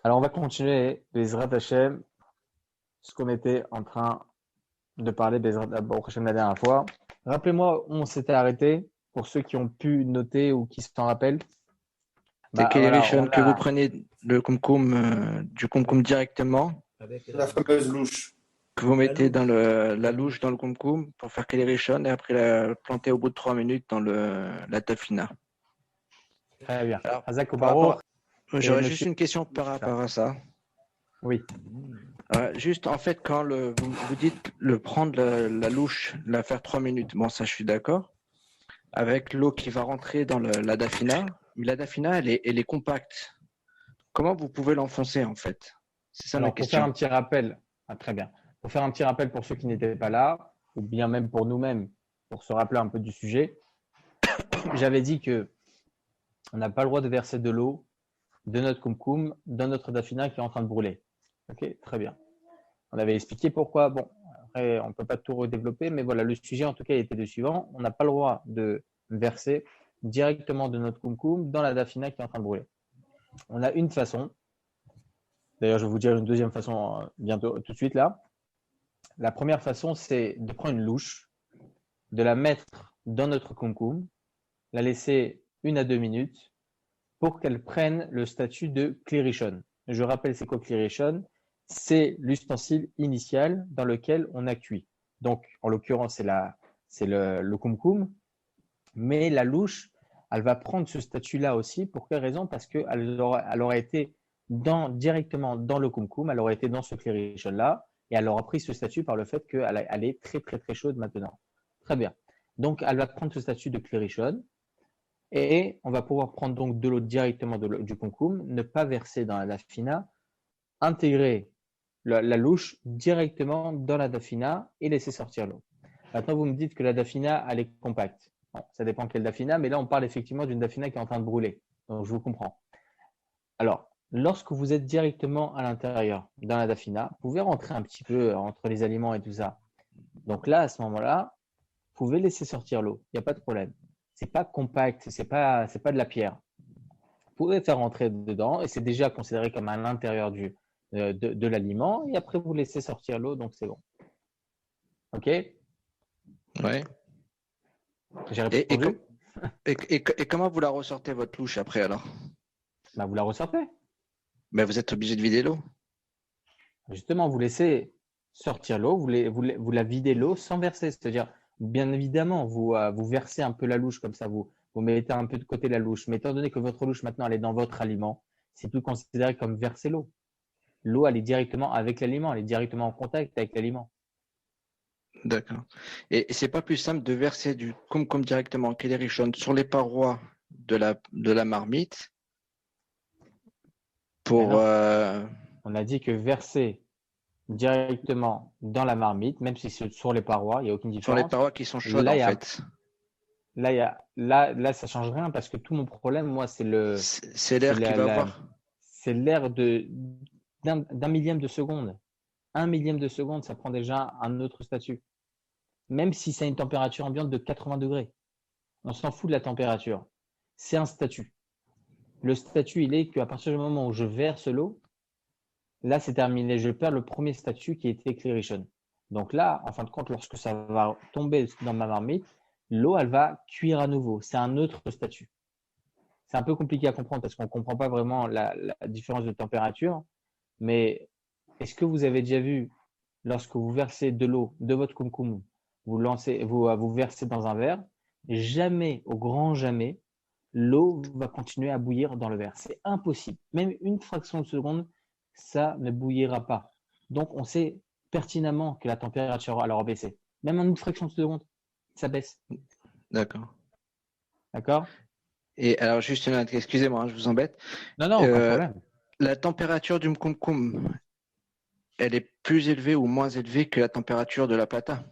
Alors, on va continuer, Bezrat Hashem, ce qu'on était en train de parler, Bezrat Hashem, la dernière fois. Rappelez-moi où on s'était arrêté, pour ceux qui ont pu noter ou qui s'en rappellent. C'est Bah, quelle voilà, Rishon on que vous a, prenez le kumkum, du kumkum directement, La fameuse louche. que vous mettez dans la louche dans le kumkum pour faire quelle Rishon et après la planter au bout de 3 minutes dans la tafina. très bien. Alors, Hazak par rapport, Baruch et j'aurais juste monsieur. une question par rapport à ça. Oui. Juste en fait, quand vous dites le prendre la louche, la faire 3 minutes, bon, ça je suis d'accord. Avec l'eau qui va rentrer dans la dafina, mais la dafina, elle est compacte. Comment vous pouvez l'enfoncer en fait? C'est ça ma Alors, pour faire question. un petit rappel, très bien. Pour faire un petit rappel pour ceux qui n'étaient pas là, ou bien même pour nous-mêmes, pour se rappeler un peu du sujet, j'avais dit que on n'a pas le droit de verser de l'eau de notre kumkum dans notre dafina qui est en train de brûler. Ok, très bien. On avait expliqué pourquoi. Bon, après, on ne peut pas tout redévelopper, mais voilà, le sujet en tout cas était le suivant. On n'a pas le droit de verser directement de notre kumkum dans la dafina qui est en train de brûler. On a une façon. D'ailleurs, je vais vous dire une deuxième façon bientôt, tout de suite là. La première façon, c'est de prendre une louche, de la mettre dans notre kumkum, la laisser 1 à 2 minutes pour qu'elle prenne le statut de klirishon. Je rappelle, c'est quoi klirishon? C'est l'ustensile initial dans lequel on a cuit. Donc, en l'occurrence, c'est le kumkum, mais la louche, elle va prendre ce statut-là aussi. Pour quelle raison? Parce qu'elle aura été directement dans le kumkum, elle aurait été dans ce klirishon-là, et elle aura pris ce statut par le fait qu'elle est très, très, très chaude maintenant. Très bien. Donc, elle va prendre ce statut de klirishon, et on va pouvoir prendre donc de l'eau directement du kumkum, ne pas verser dans la dafina, intégrer la louche directement dans la dafina et laisser sortir l'eau. Maintenant, vous me dites que la dafina, elle est compacte. Bon, ça dépend quelle dafina, mais là, on parle effectivement d'une dafina qui est en train de brûler. Donc, je vous comprends. Alors, lorsque vous êtes directement à l'intérieur, dans la dafina, vous pouvez rentrer un petit peu entre les aliments et tout ça. Donc là, à ce moment-là, vous pouvez laisser sortir l'eau. Il n'y a pas de problème. C'est pas compact, c'est pas de la pierre. Vous pouvez faire rentrer dedans et c'est déjà considéré comme à l'intérieur de l'aliment. Et après, vous laissez sortir l'eau, donc c'est bon. OK? Ouais. J'ai Et, et, com- répondu? et comment vous la ressortez votre louche après alors? Bah, vous la ressortez. Ben, vous êtes obligé de vider l'eau. Justement, vous laissez sortir l'eau, vous la videz l'eau sans verser. C'est-à-dire, bien évidemment, vous versez un peu la louche comme ça, vous mettez un peu de côté la louche. Mais étant donné que votre louche maintenant elle est dans votre aliment, c'est plus considéré comme verser l'eau. L'eau, elle est directement avec l'aliment, elle est directement en contact avec l'aliment. D'accord. Et c'est pas plus simple de verser du kumkum directement qu'est les richonnes sur les parois de la marmite Mais pour non, on a dit que verser directement dans la marmite, même si c'est sur les parois, il n'y a aucune sur les différence. parois qui sont chaudes Là, en il y a, fait. là, ça change rien parce que tout mon problème, moi, C'est c'est l'air qui va avoir. c'est l'air d'un millième de seconde. 1 millième de seconde, ça prend déjà un autre statut. Même si c'est une température ambiante de 80 degrés. On s'en fout de la température. C'est un statut. Le statut, il est qu'à partir du moment où je verse l'eau, là, c'est terminé. Je perds le premier statut qui était Clearition. Donc là, en fin de compte, lorsque ça va tomber dans ma marmite, l'eau, elle va cuire à nouveau. C'est un autre statut. C'est un peu compliqué à comprendre parce qu'on ne comprend pas vraiment la différence de température. Mais est-ce que vous avez déjà vu, lorsque vous versez de l'eau de votre kumkum, vous versez dans un verre, jamais, au grand jamais, l'eau va continuer à bouillir dans le verre. C'est impossible. Même une fraction de seconde, ça ne bouillira pas. Donc, on sait pertinemment que la température alors baissé. Même en une fraction de seconde, ça baisse. D'accord. D'accord? Et alors, juste une autre, excusez-moi, je vous embête. Non, non, aucun Euh, problème. la température du mkumkum, elle est plus élevée ou moins élevée que la température de la plata?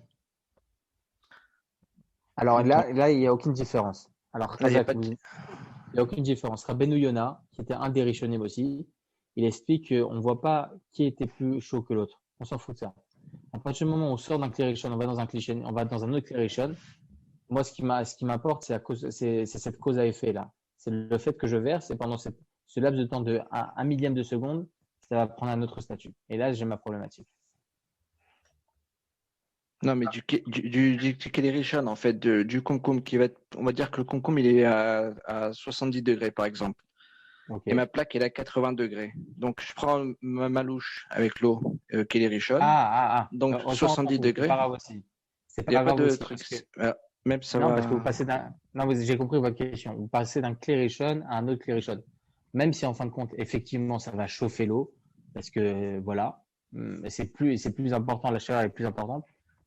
Alors Bon, là, il n'y a aucune différence. Alors, là, il n'y a Razak, pas de. il n'y a aucune différence. Rabbeinu Yona, qui était un des Rishonim aussi, il explique qu'on ne voit pas qui était plus chaud que l'autre. On s'en fout de ça. À partir du moment où on sort d'un Clérishon, on va dans un autre Clérishon. Moi, ce qui m'importe, c'est cette cause à effet là. C'est le fait que je verse et pendant ce laps de temps de un millième de seconde, ça va prendre un autre statut. Et là, j'ai ma problématique. Non, mais du Kelly Rishon, en fait, du concombre qui va être. On va dire que le concombre, il est à 70 degrés, par exemple. Ok. Et ma plaque, elle est à 80 degrés. Donc, je prends ma louche avec l'eau Kelly Rishon. Donc, Autant, 70 c'est degrés. pas grave aussi. C'est Il n'y a pas pas grave de aussi. truc. Parce que, Même ça non, va. parce que vous passez d'un. Non, j'ai compris votre question. Vous passez d'un clairichon à un autre clairichon. Même si en fin de compte, effectivement, ça va chauffer l'eau, parce que voilà, c'est plus important, la chaleur est plus importante,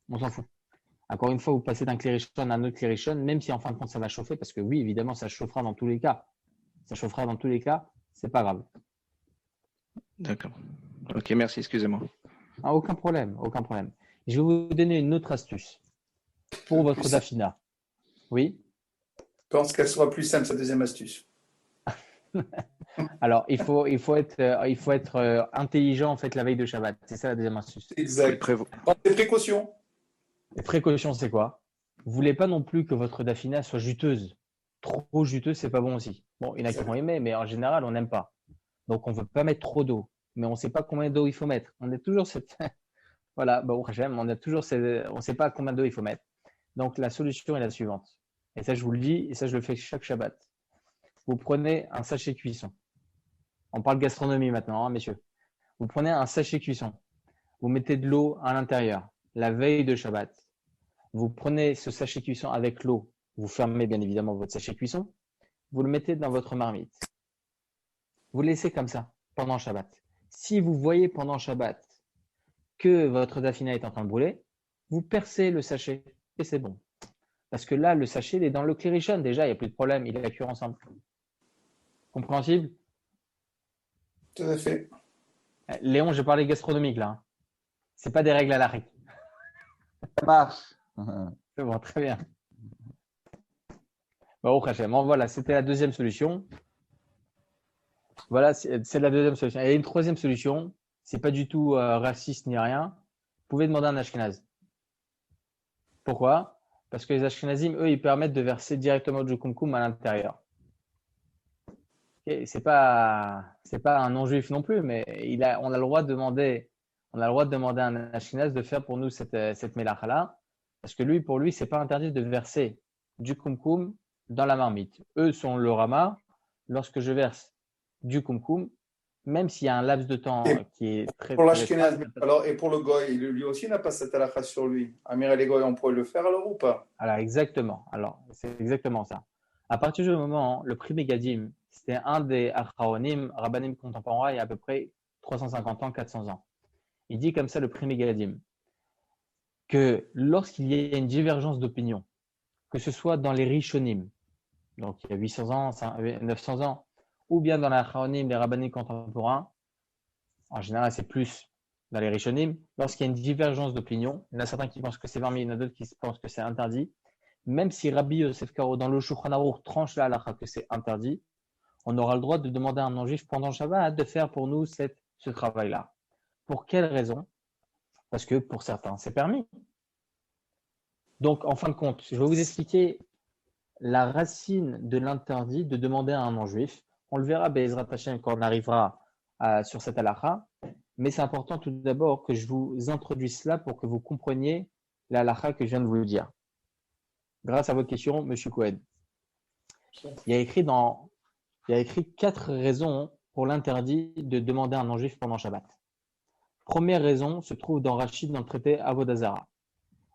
on s'en fout. Encore une fois, vous passez d'un clairichon à un autre clairichon, même si en fin de compte, ça va chauffer, parce que oui, évidemment, ça chauffera dans tous les cas. Ça chauffera dans tous les cas, c'est pas grave. D'accord. Ok, merci, excusez-moi. Ah, aucun problème, aucun problème. Je vais vous donner une autre astuce pour votre Plus dafina. Oui. Je pense qu'elle sera plus simple, sa deuxième astuce. Alors, il faut être intelligent en fait la veille de Shabbat. C'est ça la deuxième astuce. Exact. Prends tes précautions. Les précautions, c'est quoi? Vous voulez pas non plus que votre dafina soit juteuse. Trop juteuse, c'est pas bon aussi. Bon, il y en a qui vont aimer, mais en général, on n'aime pas. Donc, on veut pas mettre trop d'eau. Mais on ne sait pas combien d'eau il faut mettre. On est toujours cette. Voilà, bah, on a toujours on ne sait pas combien d'eau il faut mettre. Donc, la solution est la suivante. Et ça, je vous le dis, et ça, je le fais chaque Shabbat. Vous prenez un sachet cuisson. On parle gastronomie maintenant, hein, messieurs. Vous prenez un sachet cuisson. Vous mettez de l'eau à l'intérieur, la veille de Shabbat. Vous prenez ce sachet cuisson avec l'eau. Vous fermez bien évidemment votre sachet cuisson. Vous le mettez dans votre marmite. Vous le laissez comme ça pendant Shabbat. Si vous voyez pendant Shabbat que votre dafina est en train de brûler, vous percez le sachet et c'est bon. Parce que là, le sachet il est dans le clairichon. Déjà, il n'y a plus de problème. Il est cuire ensemble. Compréhensible? Tout à fait. Léon, je parlais gastronomique là. C'est pas des règles à l'arrêt. Ça marche. C'est bon, très bien. Bon, voilà, c'était la deuxième solution. Voilà, c'est la deuxième solution. Et une troisième solution, c'est pas du tout raciste ni rien. Vous pouvez demander un ashkenaz. Pourquoi? Parce que les ashkenazim, eux, ils permettent de verser directement du kumkum à l'intérieur. Okay, c'est pas un non-juif non plus, mais on a le droit de demander à un ashkenaz de faire pour nous cette mélacha-là, parce que pour lui, c'est pas interdit de verser du kumkum dans la marmite. Eux sont le rama. Lorsque je verse du kumkum, même s'il y a un laps de temps qui est très pour l'ashkenaz, alors et pour le goy, lui aussi n'a pas cette halakha sur lui. Amir et les goy, on pourrait le faire alors ou pas? Alors exactement. Alors c'est exactement ça. À partir du moment, le Pri Megadim, c'était un des Acharonim, Rabbanim contemporains, il y a à peu près 350 ans, 400 ans. Il dit comme ça, le Pri Megadim, que lorsqu'il y a une divergence d'opinion, que ce soit dans les Rishonim, donc il y a 800 ans, 900 ans, ou bien dans les Acharonim, les Rabbanim contemporains, en général c'est plus dans les Rishonim, lorsqu'il y a une divergence d'opinion, il y en a certains qui pensent que c'est permis, il y en a d'autres qui pensent que c'est interdit. Même si Rabbi Yosef Karo dans le Shulchan Aruch tranche la halakha que c'est interdit, on aura le droit de demander à un non-juif pendant Shabbat de faire pour nous ce travail-là. Pour quelle raison? Parce que pour certains, c'est permis. Donc, en fin de compte, je vais vous expliquer la racine de l'interdit de demander à un non-juif. On le verra, Be'ezrat Hashem, quand on arrivera sur cette halakha. Mais c'est important tout d'abord que je vous introduise cela pour que vous compreniez la halakha que je viens de vous dire. Grâce à votre question, Monsieur Cohen. Il y a écrit 4 raisons pour l'interdit de demander à un non-juif pendant Shabbat. Première raison se trouve dans Rachid, dans le traité Avodah Zarah.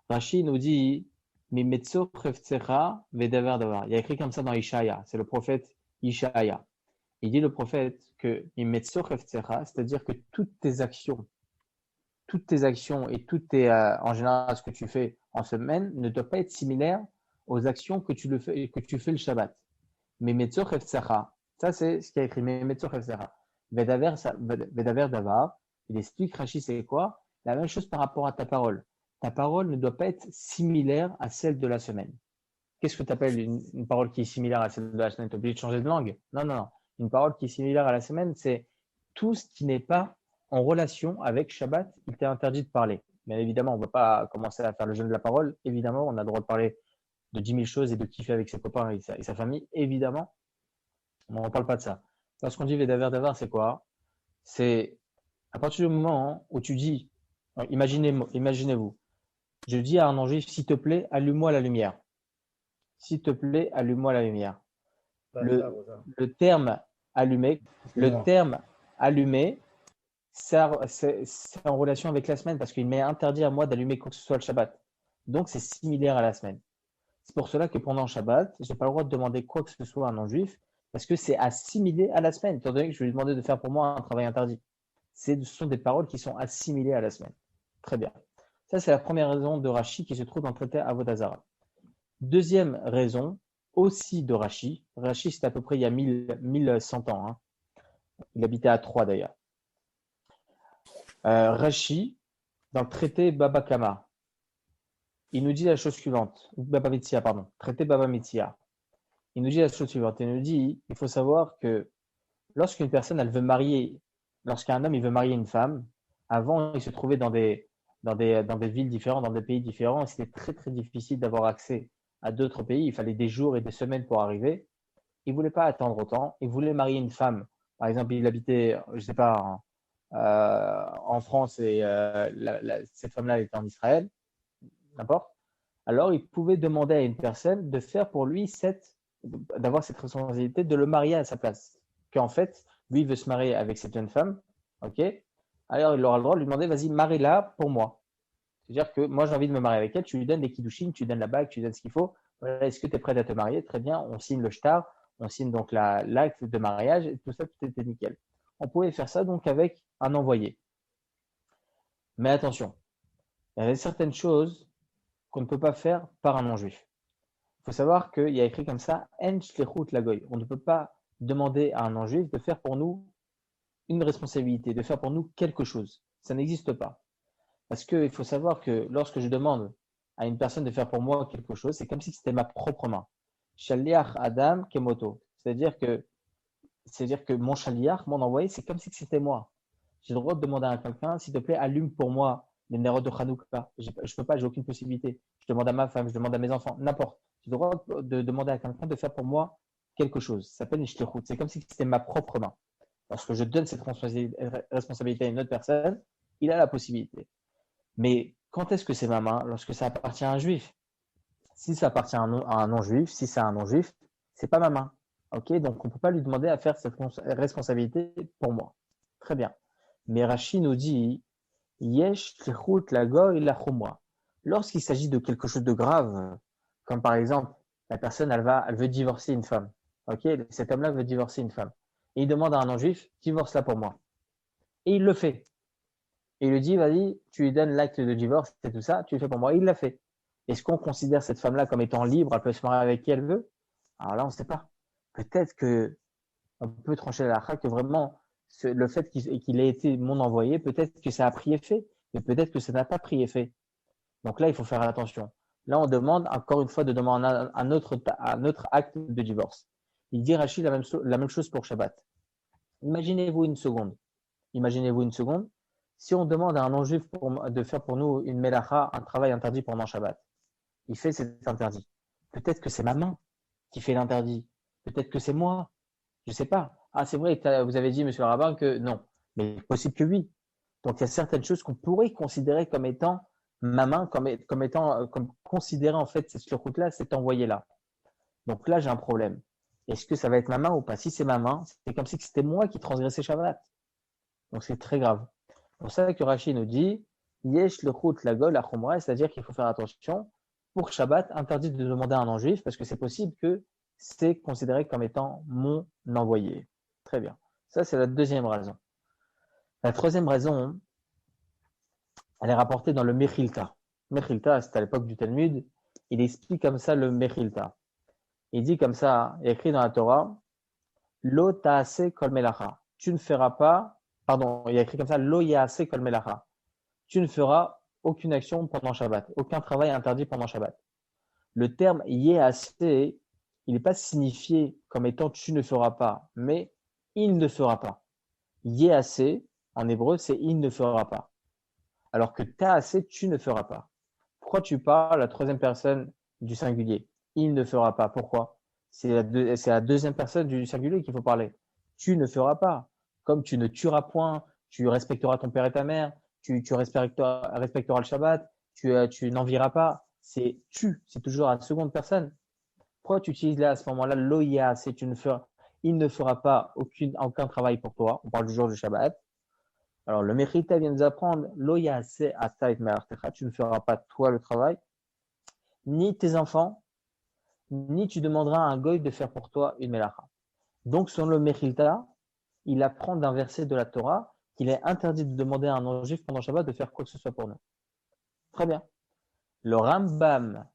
Rachid nous dit Mimetzo chefzecha vedavar davar. Il y a écrit comme ça dans Ishaïa. C'est le prophète Ishaïa. Il dit le prophète que Mimetzo chefzecha, c'est-à-dire que toutes tes actions et en général ce que tu fais en semaine ne doivent pas être similaires aux actions que tu fais le Shabbat. Mais Metzor Heftsacha, ça c'est ce qui a écrit, mais Metzor Heftsacha. Vedaver Davar, il explique, Rashi, c'est quoi? La même chose par rapport à ta parole. Ta parole ne doit pas être similaire à celle de la semaine. Qu'est-ce que tu appelles une parole qui est similaire à celle de la semaine? Tu es obligé de changer de langue? Non. Une parole qui est similaire à la semaine, c'est tout ce qui n'est pas en relation avec Shabbat, il t'est interdit de parler. Bien évidemment, on ne va pas commencer à faire le jeûne de la parole. Évidemment, on a le droit de parler de 10 000 choses et de kiffer avec ses copains et sa famille, évidemment. Mais on ne parle pas de ça. Lorsqu'on dit Vedaver Davar, c'est quoi? C'est À partir du moment où tu dis, imaginez-vous, je dis à un non-juif, s'il te plaît, allume-moi la lumière. S'il te plaît, allume-moi la lumière. Le terme allumé, le terme allumé, c'est en relation avec la semaine parce qu'il m'est interdit à moi d'allumer quoi que ce soit le Shabbat. Donc, c'est similaire à la semaine. C'est pour cela que pendant le Shabbat, je n'ai pas le droit de demander quoi que ce soit à un non-juif parce que c'est assimilé à la semaine, étant donné que je lui ai demandé de faire pour moi un travail interdit. Ce sont des paroles qui sont assimilées à la semaine. Très bien. Ça, c'est la première raison de Rashi qui se trouve dans le traité Avodah Zarah. Deuxième raison, aussi de Rashi. Rashi, c'est à peu près il y a 1100 ans. Hein. Il habitait à Troyes d'ailleurs. Rashi, dans le traité Baba Kama, il nous dit la chose suivante. Baba Metzia, pardon. Traité Baba Metzia. Il nous dit la chose suivante. Il nous dit, il faut savoir que lorsqu'une personne, elle veut marier, lorsqu'un homme, il veut marier une femme, avant, il se trouvait dans des villes différentes, dans des pays différents, et c'était très, très difficile d'avoir accès à d'autres pays. Il fallait des jours et des semaines pour arriver. Il ne voulait pas attendre autant. Il voulait marier une femme. Par exemple, il habitait, je ne sais pas, en France et cette femme-là était en Israël, n'importe. Alors, il pouvait demander à une personne de faire pour lui d'avoir cette responsabilité de le marier à sa place. Qu'en fait, lui, il veut se marier avec cette jeune femme, ok? Alors, il aura le droit de lui demander, vas-y, marie-la pour moi. C'est-à-dire que moi, j'ai envie de me marier avec elle, tu lui donnes les kiddushin, tu lui donnes la bague, tu lui donnes ce qu'il faut. Voilà, est-ce que tu es prête à te marier? Très bien, on signe le shtar, on signe donc l'acte de mariage, et tout ça, tout était nickel. On pouvait faire ça donc avec un envoyé. Mais attention, il y avait certaines choses qu'on ne peut pas faire par un non-juif. Il faut savoir qu'il y a écrit comme ça, En shlichut lagoy. On ne peut pas demander à un non-juif de faire pour nous une responsabilité, de faire pour nous quelque chose. Ça n'existe pas. Parce qu'il faut savoir que lorsque je demande à une personne de faire pour moi quelque chose, c'est comme si c'était ma propre main. Shaliach Adam Kemoto. C'est-à-dire que mon shaliach, mon envoyé, c'est comme si c'était moi. J'ai le droit de demander à quelqu'un, s'il te plaît, allume pour moi les nérodes de Hanouka. Je ne peux pas, j'ai aucune possibilité. Je demande à ma femme, je demande à mes enfants, n'importe. J'ai le droit de demander à quelqu'un de faire pour moi quelque chose. Ça s'appelle une shlichut. C'est comme si c'était ma propre main. Lorsque je donne cette responsabilité à une autre personne, il a la possibilité. Mais quand est-ce que c'est ma main? Lorsque ça appartient à un juif. Si ça appartient à un non-juif, si c'est un non-juif, c'est pas ma main. Ok, donc on ne peut pas lui demander à faire cette responsabilité pour moi. Très bien. Mais Rashi nous dit Yesh tlichut lagoy la chumra. Lorsqu'il s'agit de quelque chose de grave, comme par exemple, la personne, elle veut divorcer une femme. Ok, cet homme-là veut divorcer une femme. Et il demande à un non-juif, divorce-la pour moi. Et il le fait. Et il lui dit, vas-y, tu lui donnes l'acte de divorce et tout ça, tu le fais pour moi. Et il l'a fait. Est-ce qu'on considère cette femme-là comme étant libre? Elle peut se marier avec qui elle veut? Alors là, on ne sait pas. Peut-être qu'on peut trancher la halakha que vraiment, le fait qu'il ait été mon envoyé, peut-être que ça a pris effet, mais peut-être que ça n'a pas pris effet. Donc là, il faut faire attention. Là, on demande, encore une fois, de demander un autre acte de divorce. Il dit, Rachid, la même chose pour Shabbat. Imaginez-vous une seconde. Si on demande à un non-juif de faire pour nous une melacha, un travail interdit pendant Shabbat, il fait cet interdit. Peut-être que c'est ma main qui fait l'interdit. Peut-être que c'est moi. Je ne sais pas. Ah, c'est vrai, vous avez dit, monsieur le rabbin, que non. Mais possible que oui. Donc, il y a certaines choses qu'on pourrait considérer comme étant ma main, comme considérer en fait cette shlichut-là, cet envoyé-là. Donc là, j'ai un problème. Est-ce que ça va être ma main ou pas? Si c'est ma main, c'est comme si c'était moi qui transgressais Shabbat. Donc, c'est très grave. C'est pour ça que Rashi nous dit Yesh lechut lagol la chumra, c'est-à-dire qu'il faut faire attention. Pour Shabbat, interdit de demander à un non-juif parce que c'est possible que c'est considéré comme étant mon envoyé. Très bien. Ça, c'est la deuxième raison. La troisième raison, elle est rapportée dans le Mechilta. Mechilta, c'est à l'époque du Talmud. Il explique comme ça le Mechilta. Il dit comme ça, il est écrit dans la Torah Lo ta'ase kol melacha. Tu ne feras pas, pardon, il y a écrit comme ça Lo ya'ase kol melacha. Tu ne feras aucune action pendant Shabbat, aucun travail interdit pendant Shabbat. Le terme ya'ase, il n'est pas signifié comme étant tu ne feras pas, mais il ne fera pas. Ya'ase, en hébreu, c'est il ne fera pas. Alors que ta'ase, tu ne feras pas. Pourquoi tu parles à la troisième personne du singulier? Il ne fera pas. Pourquoi? C'est la deuxième personne du singulier qu'il faut parler. Tu ne feras pas. Comme tu ne tueras point, tu respecteras ton père et ta mère, tu respecteras le Shabbat, tu n'envieras pas. C'est tu, c'est toujours à la seconde personne. Pourquoi tu utilises là à ce moment-là loya, il ne fera pas aucun travail pour toi. On parle du jour du Shabbat. Alors le Mechita vient nous apprendre loya c'est atait me'artecha, tu ne feras pas toi le travail, ni tes enfants, ni tu demanderas à un goy de faire pour toi une melacha. Donc selon le Mechita, il apprend d'un verset de la Torah qu'il est interdit de demander à un non-juif pendant Shabbat de faire quoi que ce soit pour nous. Très bien. Le Rambam,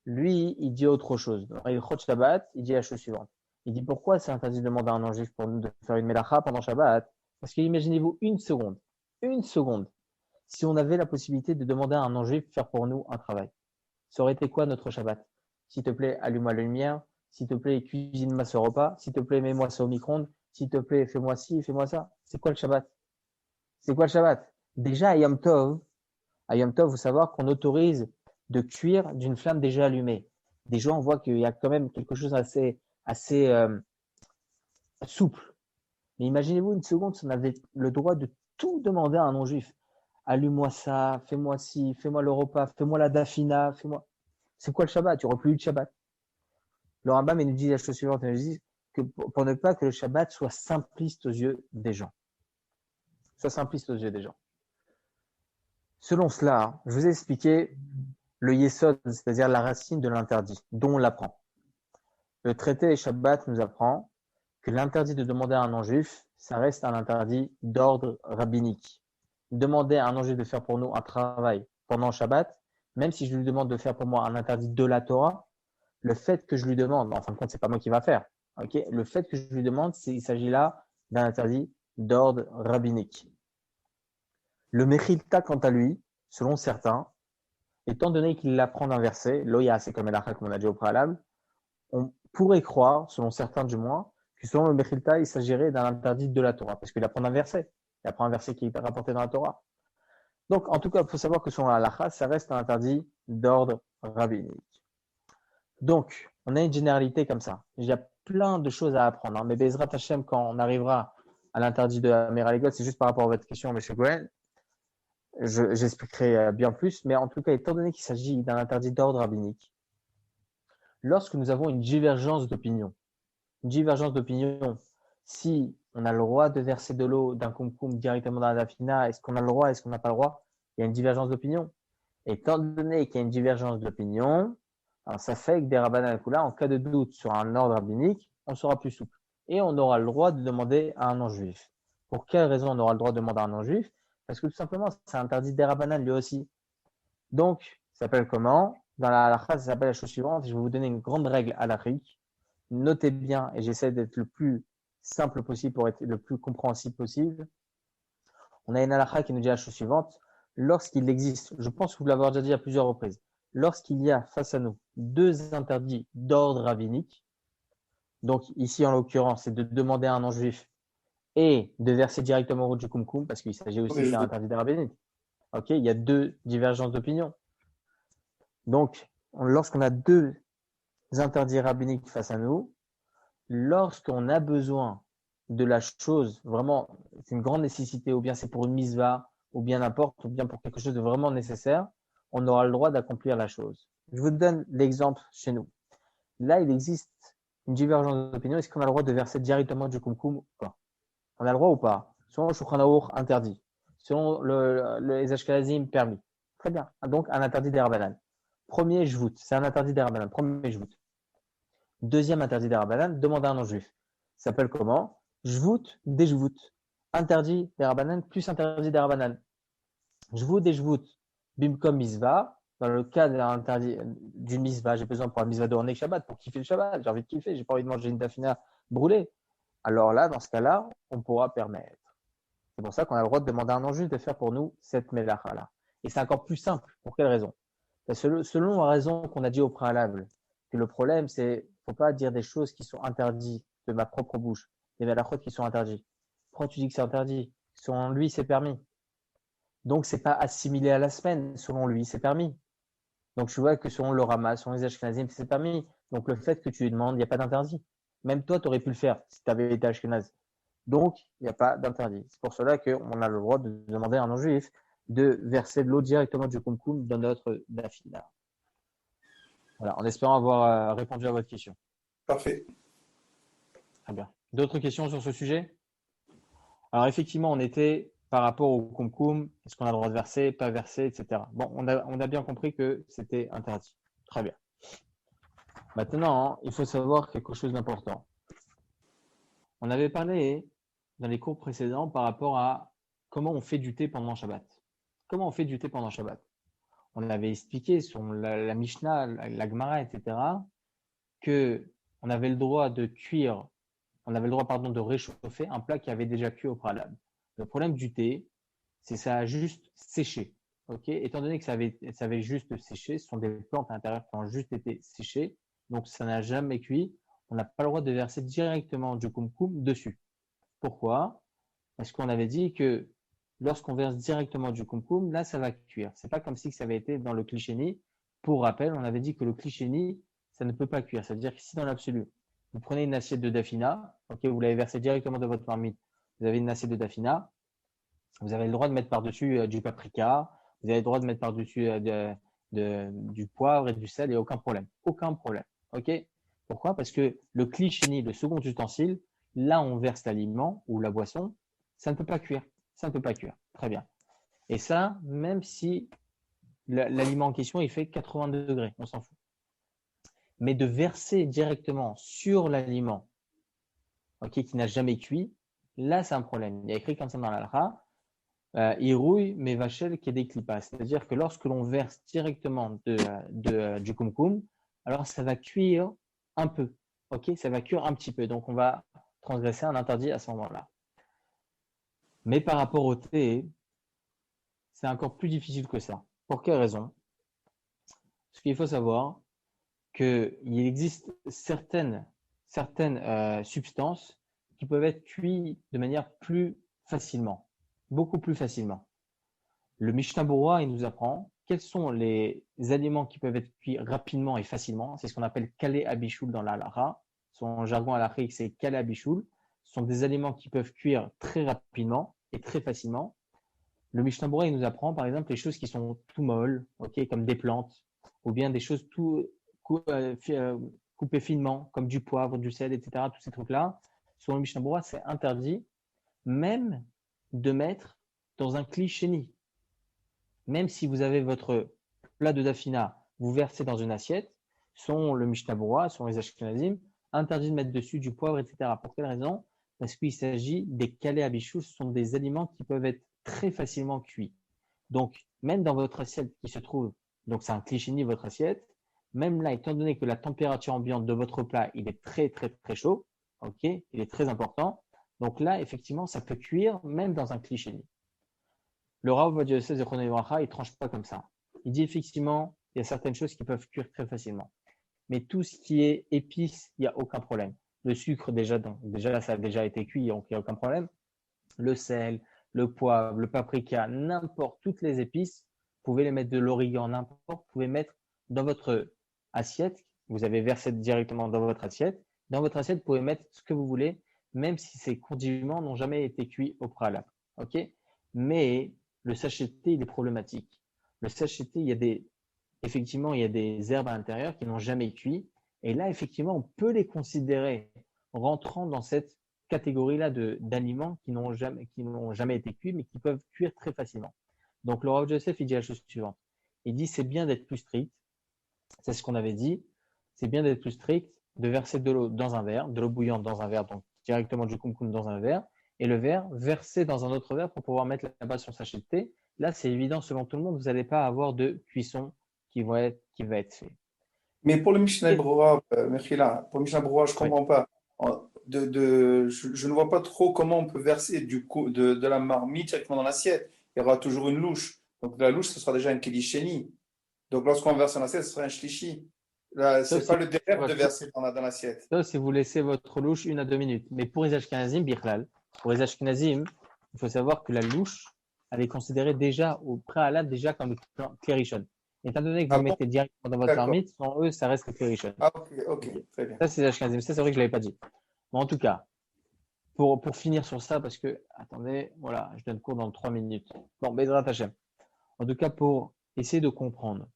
lui, il dit autre chose. Dans Ilchot Shabbat, il dit la chose suivante. Il dit pourquoi c'est interdit de demander à un non-juif pour nous de faire une melacha pendant Shabbat? Parce que imaginez-vous une seconde, si on avait la possibilité de demander à un non-juif de faire pour nous un travail. Ça aurait été quoi notre Shabbat? S'il te plaît, allume-moi la lumière. S'il te plaît, cuisine-moi ce repas. S'il te plaît, mets-moi ça au micro-ondes. S'il te plaît, fais-moi ci, fais-moi ça. C'est quoi le Shabbat? C'est quoi le Shabbat? Déjà, à Yom Tov, vous savez qu'on autorise de cuire d'une flamme déjà allumée. Déjà, on voit qu'il y a quand même quelque chose assez souple. Mais imaginez-vous une seconde si on avait le droit de tout demander à un non-juif. Allume-moi ça, fais-moi ci, fais-moi le repas, fais-moi la dafina, fais-moi. C'est quoi le Shabbat? Tu n'auras plus eu de Shabbat. Le Rambam nous dit la chose suivante, il nous dit que pour ne pas que le Shabbat soit simpliste aux yeux des gens. Selon cela, je vous ai expliqué le yesod, c'est-à-dire la racine de l'interdit, dont on l'apprend. Le traité Shabbat nous apprend que l'interdit de demander à un non-juif, ça reste un interdit d'ordre rabbinique. Demander à un non-juif de faire pour nous un travail pendant Shabbat, même si je lui demande de faire pour moi un interdit de la Torah, le fait que je lui demande, en fin de compte, c'est pas moi qui va faire. Okay, le fait que je lui demande, il s'agit là d'un interdit d'ordre rabbinique. Le Mechilta, quant à lui, selon certains, étant donné qu'il apprend d'un verset, Loya, c'est comme Elachak, comme on a dit au préalable, on pourrait croire, selon certains du moins, que selon le Mechilta, il s'agirait d'un interdit de la Torah, parce qu'il apprend un verset. Il apprend un verset qui est rapporté dans la Torah. Donc, en tout cas, il faut savoir que selon l'Halakha, ça reste un interdit d'ordre rabbinique. Donc, on a une généralité comme ça. Il y a plein de choses à apprendre. Hein. Mais Bezrat Hashem, quand on arrivera à l'interdit de la Méraligot, c'est juste par rapport à votre question, M. Goel, j'expliquerai bien plus. Mais en tout cas, étant donné qu'il s'agit d'un interdit d'ordre rabbinique, lorsque nous avons une divergence d'opinion, si on a le droit de verser de l'eau d'un kumkum directement dans la dafina, est-ce qu'on a le droit, est-ce qu'on n'a pas le droit? Il y a une divergence d'opinion. Étant donné qu'il y a une divergence d'opinion, alors ça fait que des rabbanan al-kula, en cas de doute sur un ordre rabbinique, on sera plus souple. Et on aura le droit de demander à un non-juif. Pour quelle raison on aura le droit de demander à un non-juif? Parce que tout simplement, c'est interdit des rabbanan lui aussi. Donc, ça s'appelle comment? Dans la halakha, ça s'appelle la chose suivante. Je vais vous donner une grande règle halachique. Notez bien, et j'essaie d'être le plus simple possible pour être le plus compréhensible possible. On a une halakha qui nous dit la chose suivante. Lorsqu'il existe, je pense que vous l'avez déjà dit à plusieurs reprises, lorsqu'il y a face à nous deux interdits d'ordre rabbinique, donc ici en l'occurrence, c'est de demander à un non-juif et de verser directement au du kumkum, parce qu'il s'agit aussi d'un interdit rabbinique. Ok, il y a deux divergences d'opinion. Donc, lorsqu'on a deux interdits rabbiniques face à nous, lorsqu'on a besoin de la chose, vraiment, c'est une grande nécessité, ou bien c'est pour une misva, ou bien n'importe, ou bien pour quelque chose de vraiment nécessaire, on aura le droit d'accomplir la chose. Je vous donne l'exemple chez nous. Là, il existe une divergence d'opinion. Est-ce qu'on a le droit de verser directement du kumkum ou pas? On a le droit ou pas? Selon le Shulchan Aruch, interdit. Selon les Ashkenazim, permis. Très bien. Donc, un interdit des Rabbanan. Premier jvout, c'est un interdit des Rabbanan. Premier jvout. Deuxième interdit des Rabbanan, demander à un non-juif. Ça s'appelle comment? Jvout, des jvout. Interdit des Rabbanan plus interdit des Rabbanan. Jvout, des jvout. Bimkom misva. Dans le cas d'une misva, j'ai besoin pour un misva de Honek Shabbat, pour kiffer le Shabbat. J'ai envie de kiffer, j'ai pas envie de manger une dafina brûlée. Alors là, dans ce cas-là, on pourra permettre. C'est pour ça qu'on a le droit de demander à un non-juif de faire pour nous cette melacha-là. Et c'est encore plus simple. Pour quelle raison? Parce que selon la raison qu'on a dit au préalable, que le problème, c'est faut pas dire des choses qui sont interdites de ma propre bouche, des melachot qui sont interdits. Pourquoi tu dis que c'est interdit? Selon lui, c'est permis. Donc, c'est pas assimilé à la semaine. Selon lui, c'est permis. Donc, tu vois que selon le Rama, selon les Ashkenazim, c'est permis. Donc, le fait que tu lui demandes, il n'y a pas d'interdit. Même toi, tu aurais pu le faire si tu avais été Ashkenaz. Donc, il n'y a pas d'interdit. C'est pour cela qu'on a le droit de demander à un non-juif de verser de l'eau directement du kumkum dans notre dafina. Voilà, en espérant avoir répondu à votre question. Parfait. Très bien. D'autres questions sur ce sujet? Alors, effectivement, on était par rapport au kumkum, est-ce qu'on a le droit de verser, pas verser, etc. Bon, on a bien compris que c'était interdit. Très bien. Maintenant, il faut savoir quelque chose d'important. On avait parlé dans les cours précédents par rapport à comment on fait du thé pendant Shabbat. Comment on fait du thé pendant Shabbat? On avait expliqué sur la Mishnah, la Gemara, etc., que on avait le droit de cuire, on avait le droit, pardon, de réchauffer un plat qui avait déjà cuit au préalable. Le problème du thé, c'est que ça a juste séché. Ok, étant donné que ça avait juste séché, ce sont des plantes à l'intérieur qui ont juste été séchées, donc ça n'a jamais cuit. On n'a pas le droit de verser directement du kumkum dessus. Pourquoi? Parce qu'on avait dit que lorsqu'on verse directement du kumkum, là, ça va cuire. C'est pas comme si ça avait été dans le kli-sheni. Pour rappel, on avait dit que le kli-sheni, ça ne peut pas cuire. Ça veut dire que si dans l'absolu, vous prenez une assiette de dafina, ok, vous l'avez versée directement dans votre marmite, vous avez une assiette de dafina, vous avez le droit de mettre par-dessus du paprika, vous avez le droit de mettre par-dessus du poivre et du sel, il n'y a aucun problème. Aucun problème. Ok? Pourquoi? Parce que le kli-sheni, le second ustensile, là, on verse l'aliment ou la boisson, ça ne peut pas cuire. Ça ne peut pas cuire. Très bien. Et ça, même si l'aliment en question, il fait 80 degrés, on s'en fout. Mais de verser directement sur l'aliment, ok, qui n'a jamais cuit, là, c'est un problème. Il y a écrit comme ça dans l'alra, irouille mais vachel qui est des clipas. C'est-à-dire que lorsque l'on verse directement du kumkum, alors ça va cuire un peu. Ok, ça va cuire un petit peu. Donc, on va transgresser un interdit à ce moment-là. Mais par rapport au thé, c'est encore plus difficile que ça. Pour quelle raison? Parce qu'il faut savoir qu'il existe certaines substances qui peuvent être cuites de manière plus facilement, beaucoup plus facilement. Le Mishnah Berurah, il nous apprend quels sont les aliments qui peuvent être cuits rapidement et facilement. C'est ce qu'on appelle kalé abichoul dans la halakha. Son jargon halachique, c'est kalé abichoul. Ce sont des aliments qui peuvent cuire très rapidement et très facilement. Le Mishnah Berurah, il nous apprend par exemple les choses qui sont tout molles, ok, comme des plantes, ou bien des choses tout coupées finement, comme du poivre, du sel, etc. Tous ces trucs-là, selon le Mishnah Berurah, c'est interdit même de mettre dans un kli-sheni. Même si vous avez votre plat de dafina, vous versez dans une assiette, selon le Mishnah Berurah, selon les Ashkenazim, interdit de mettre dessus du poivre, etc. Pour quelle raison? Parce qu'il s'agit des kalé abichou, ce sont des aliments qui peuvent être très facilement cuits. Donc, même dans votre assiette qui se trouve, donc c'est un kli-sheni votre assiette, même là, étant donné que la température ambiante de votre plat, il est très, très, très chaud, ok, il est très important, donc là, effectivement, ça peut cuire même dans un kli-sheni. Le Rav Ovadia Yosef Zechrono Livracha, il tranche pas comme ça. Il dit effectivement, il y a certaines choses qui peuvent cuire très facilement. Mais tout ce qui est épices, il n'y a aucun problème. Le sucre, déjà ça a déjà été cuit, donc il n'y a aucun problème. Le sel, le poivre, le paprika, n'importe, toutes les épices, vous pouvez les mettre de l'origan, n'importe, vous pouvez mettre dans votre assiette, vous avez versé directement dans votre assiette. Dans votre assiette, vous pouvez mettre ce que vous voulez, même si ces condiments n'ont jamais été cuits au préalable. Ok? Mais le sachet de thé, il est problématique. Le sachet de thé, effectivement, il y a des herbes à l'intérieur qui n'ont jamais cuit. Et là, effectivement, on peut les considérer rentrant dans cette catégorie-là d'aliments qui n'ont jamais été cuits, mais qui peuvent cuire très facilement. Donc, le Rav Joseph, il dit la chose suivante. Il dit, c'est bien d'être plus strict. C'est ce qu'on avait dit. C'est bien d'être plus strict, de verser de l'eau dans un verre, de l'eau bouillante dans un verre, donc directement du kumkum dans un verre, et le verre versé dans un autre verre pour pouvoir mettre là-bas son sachet de thé. Là, c'est évident, selon tout le monde, vous n'allez pas avoir de cuisson qui va être fait. Mais pour le Mishnah Berurah, Mechila, pour le Mishnah Berurah, je ne comprends pas. Je ne vois pas trop comment on peut verser de la marmite directement dans l'assiette. Il y aura toujours une louche. Donc la louche, ce sera déjà un keli-sheni. Donc lorsqu'on verse dans l'assiette, ce sera un shlishi. Là, ce n'est pas le derrière de verser dans l'assiette. Ça, si vous laissez votre louche 1 à 2 minutes. Mais pour les Ashkenazim, Bichlal, pour les Ashkenazim, il faut savoir que la louche, elle est considérée déjà au préalable déjà comme le klérishon. Étant donné que vous mettez directement dans votre marmite, sans eux, ça reste le klérishon. Ah, ok, très bien. Ça, c'est les Ashkenazim. Ça, c'est vrai que je ne l'avais pas dit. Mais en tout cas, pour finir sur ça, parce que, attendez, voilà, je donne cours dans 3 minutes. Bon, Bezrat Hashem. En tout cas, pour essayer de comprendre,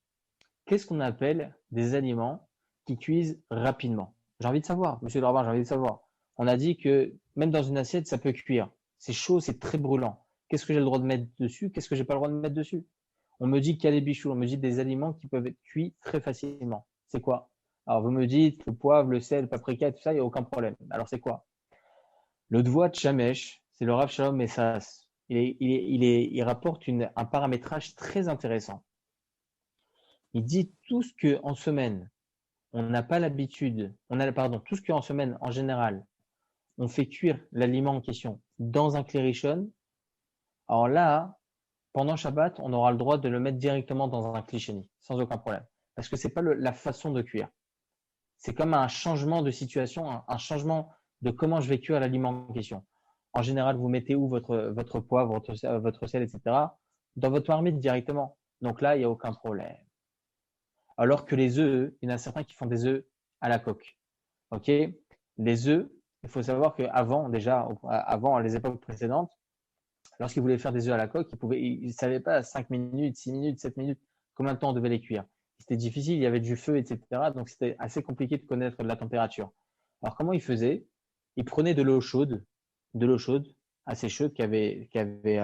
qu'est-ce qu'on appelle des aliments qui cuisent rapidement? J'ai envie de savoir, monsieur le rabbin, j'ai envie de savoir. On a dit que même dans une assiette, ça peut cuire. C'est chaud, c'est très brûlant. Qu'est-ce que j'ai le droit de mettre dessus? Qu'est-ce que j'ai pas le droit de mettre dessus? On me dit qu'il y a des bichoux, on me dit des aliments qui peuvent être cuits très facilement. C'est quoi? Alors, vous me dites le poivre, le sel, le paprika, tout ça, il n'y a aucun problème. Alors, c'est quoi? Le Dvoat Shamesh, c'est le Rav Shalom Messas. Il rapporte un paramétrage très intéressant. Il dit tout ce que en semaine, on n'a pas l'habitude, tout ce qu'en semaine, en général, on fait cuire l'aliment en question dans un klérichon. Alors là, pendant Shabbat, on aura le droit de le mettre directement dans un klisheni, sans aucun problème. Parce que c'est pas la façon de cuire. C'est comme un changement de situation, un changement de comment je vais cuire l'aliment en question. En général, vous mettez où votre poivre, votre sel, etc. Dans votre marmite directement. Donc là, il n'y a aucun problème. Alors que les œufs, il y en a certains qui font des œufs à la coque. Ok? Les œufs, il faut savoir qu'avant, avant les époques précédentes, lorsqu'ils voulaient faire des œufs à la coque, ils ne savaient pas 5 minutes, 6 minutes, 7 minutes, combien de temps on devait les cuire. C'était difficile, il y avait du feu, etc. Donc, c'était assez compliqué de connaître la température. Alors, comment ils faisaient? Ils prenaient de l'eau chaude, assez chaude, qui avait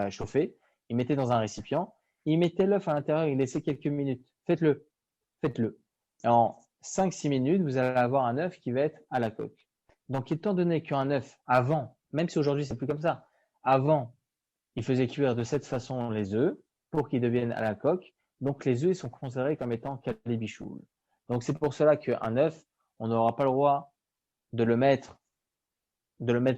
chauffé. Ils mettaient dans un récipient. Ils mettaient l'œuf à l'intérieur, ils laissaient quelques minutes. Faites-le. En 5-6 minutes, vous allez avoir un œuf qui va être à la coque. Donc, étant donné qu'un œuf, avant, même si aujourd'hui, c'est plus comme ça, avant, ils faisaient cuire de cette façon les œufs pour qu'ils deviennent à la coque. Donc, les œufs ils sont considérés comme étant kalibichoul. Donc, c'est pour cela qu'un œuf, on n'aura pas le droit de le mettre,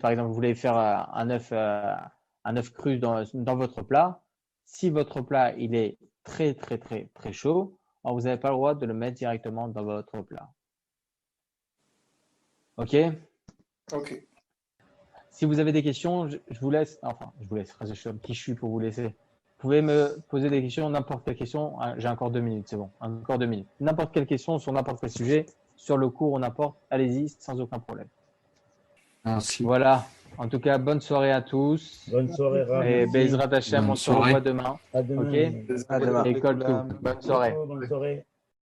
par exemple, vous voulez faire un œuf cru dans votre plat. Si votre plat, il est très, très, très, très chaud, alors vous n'avez pas le droit de le mettre directement dans votre plat. OK? Ok. Si vous avez des questions, je vous laisse, je suis un petit chou pour vous laisser. Vous pouvez me poser des questions, n'importe quelle question. J'ai encore 2 minutes, c'est bon. Encore 2 minutes. N'importe quelle question sur n'importe quel sujet, sur le cours, on apporte. Allez-y, sans aucun problème. Merci. Voilà. En tout cas, bonne soirée à tous. Bonne soirée, Rav. Et Bezrat Hashem, on se revoit demain. À demain. Ok? À demain. Et Kol Tov. Bonne soirée. Bonne soirée.